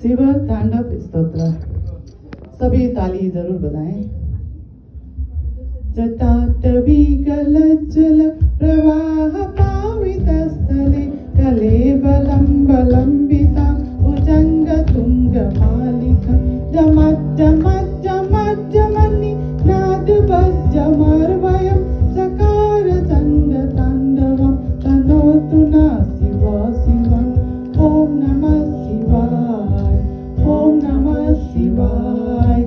शिव तांडव स्तोत्र। सभी ताली जरूर बजाएं। जटाटवी गलज्जल प्रवाह पावितस्थले कलेवलं बलम्बिता भुजंग तुंग मालिका जमज्जमज्जमज्जमनि नाद वज्जमर्वयं सकार चंड तांडवं तनोतु न शिव शिवम्। ओम नमः शिवाय, ओम नमः शिवाय,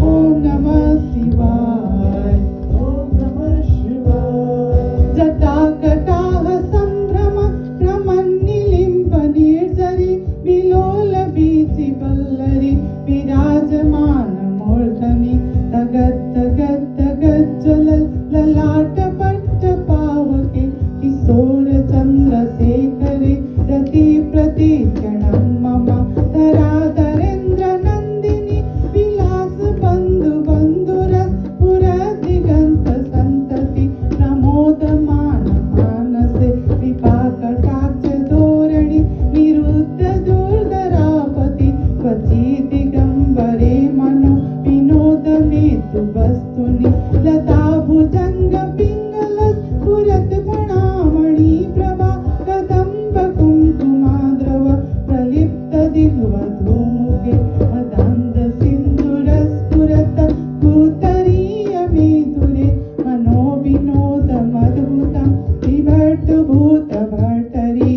ओम नमः शिवाय, ओम नमः शिवाय। जटाकटाह संभ्रम भ्रमन्निलिम्ब निर्जरी विलोल बीचि बल्लरी विराजमान मूर्धनि तगद् तगद् तगज्ज्वलल् ललाट पट्ट पावके किशोर चन्द्रशेखरे रति प्रतीक्षणं मम धराधरेन्द्र नन्दिनी विलास बन्धु बन्धुरस् पुरदिगन्त सन्तति प्रमोदमान मानसे कृपा कटाक्ष धोरणि निरुद्ध दुर्धरापति क्वचि दिगम्बरे मनो विनोद मेतु वस्तुनि लता भुजंग पिङ्गलस् पुरत फणामणि प्रभा कदम्ब कुङ्कुमाद्रव प्रलिप्त दिग्वधूमुखे मदान्ध सिन्दूरस्फुरत भूतरीय मेधुरे मनो विनोदमद्भुतं विभर्त भूत भर्तरि।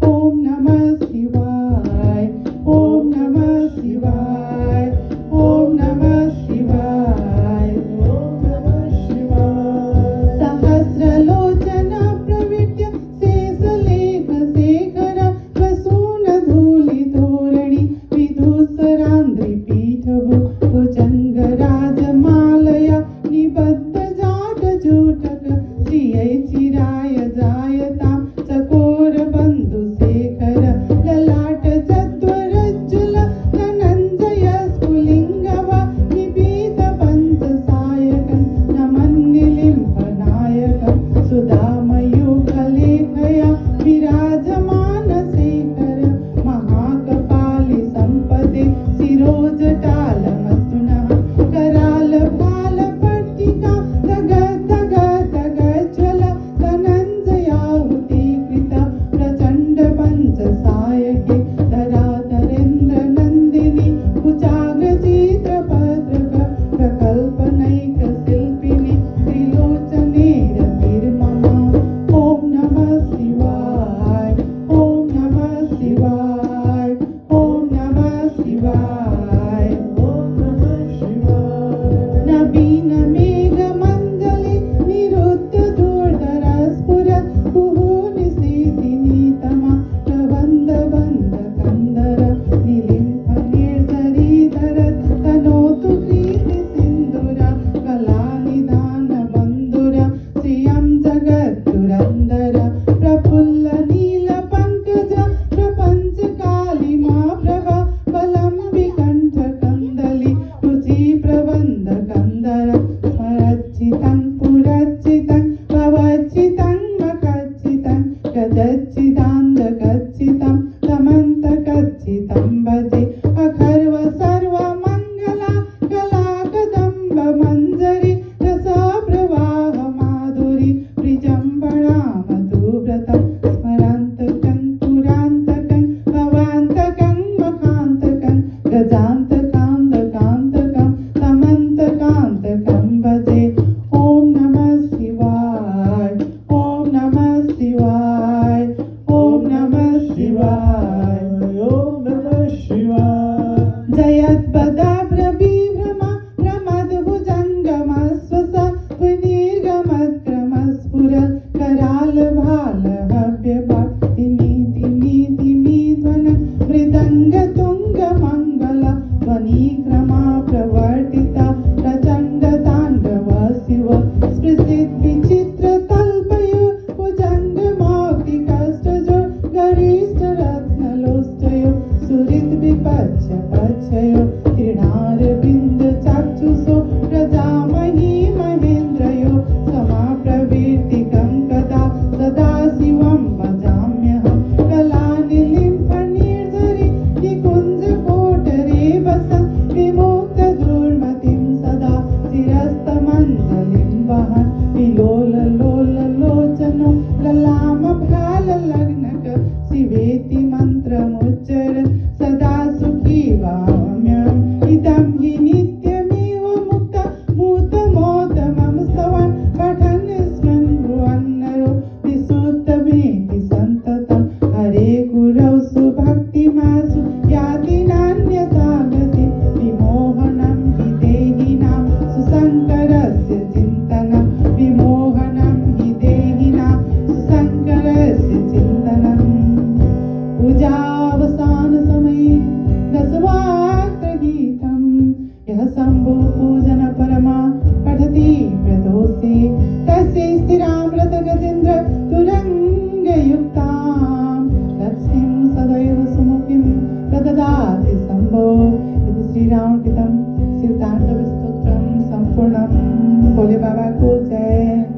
ओम नमः शिवाय, ओम नमः शिवाय, ओम नमः शिवाय, ओम नमः शिवाय। सहस्रलोचन प्रविट्य शेषलेख शेखर प्रसून धूलि धोरणि विधूसरान्द्रि पीठभु भुजंग राजमालया निबद्ध जाट जूटक श्रियै चिराय जायतां चकोर बन्धु शेखर ललाट चत्वरज्जुल धनञ्जय स्फुलिङ्गव निपीत पंच सायकं नमन्निलिम्पनायकं सुधामयूखलेखया विराजमान शेखर महाकपालि सम्पदे शिरोजटालमस्तुनः कराल भाल पट्टिका तग तग तगज्ज्वल धनञ्जयाहुति कृता प्रचण्ड पंच सायके धराधरेन्द्र नन्दिनी कुचाग्र चित्रपत्रक प्रकल्पनैक शिल्पिनि त्रिलोचने रतिर्मम। ओम नमः शिवाय, ओम नमः शिवाय, ओम नमः शिवाय, ओम नमः शिवाय। नवीन मेघ मंजलि निरुद्ध दुर्धर स्फुरत् कुहूनिशीतिनि तमा प्रबन्ध बन्ध कंदर निलिम्फ निर्झरी धरत् तनोतु कृति सिन्दूर कलानिधान बन्धुर श्रियं जगद्दुरन्धर प्रफुल्ल नील पंकज प्रपंच कालिमा प्रभा बलम्बिकण्ठ कन्दलि रुचि प्रबन्ध कंदर स्मरच्चितं पुरच्चितं भवच्चितं मखच्चितं गजच्चिदान्ध गच्चितं तमन्त गच्चितं भजे अखर्व सर्व मंगला कला कदम्ब मंजरी रस प्रवाह माधुरी प्रिजम्बणा मधुव्रतं स्मरान्तकं पुरान्तकं भवान्तकं मखान्तकं गजान्तकान्तकान्तकं तमन्तकान्तकं भजे। ओम नमः शिवाय, ओम नमः शिवाय, ओम नमः शिवाय, ओम नमः शिवाय। जयद्बदाभ्रविभ्रम प्रमदभुजङ्गमस्वस विनिर्गमत्क्रमस्फुरत् कराल भाल हव्यपात् दिमि दिमि दिमि ध्वनन् मृदङ्ग तुङ्ग मङ्गल ध्वनिक्रमा प्रवर्तिता प्रचण्ड ताण्डव शिव स्पृशित् विचित्र तल्पयोर् भुजङ्ग मौक्तिकष्टजोर् गरिष्ठ रत्नलोष्टयो सुहृद् विपच्छ पच्छयो तृणारविन्द चक्षुषो प्रजामही महेन्द्रयो समाप्रवृत्तिकं कदा सदा शिवं भजाम्यहं कलानिलिम्फ निर्झरि निकुञ्ज कोट मासु याति नान्यथा गति विमोहनं हि देहिनां सुशङ्करस्य चिन्तनं विमोहनं हि देहिनां सुशङ्करस्य चिन्तनं पूजावसानसमये दशवाक्यगीतं यः शम्भो पूजन परमा पठति प्रदोषे तस्य स्थिरामृतगजेन्द्र तुरङ्गयुक्तां लक्ष्मीं सदैव सुमुखीं प्रददाति शम्भो इति श्रीरामकृतं शिवताण्डवस्तोत्रं सम्पूर्णं। भोले बाबा को जय।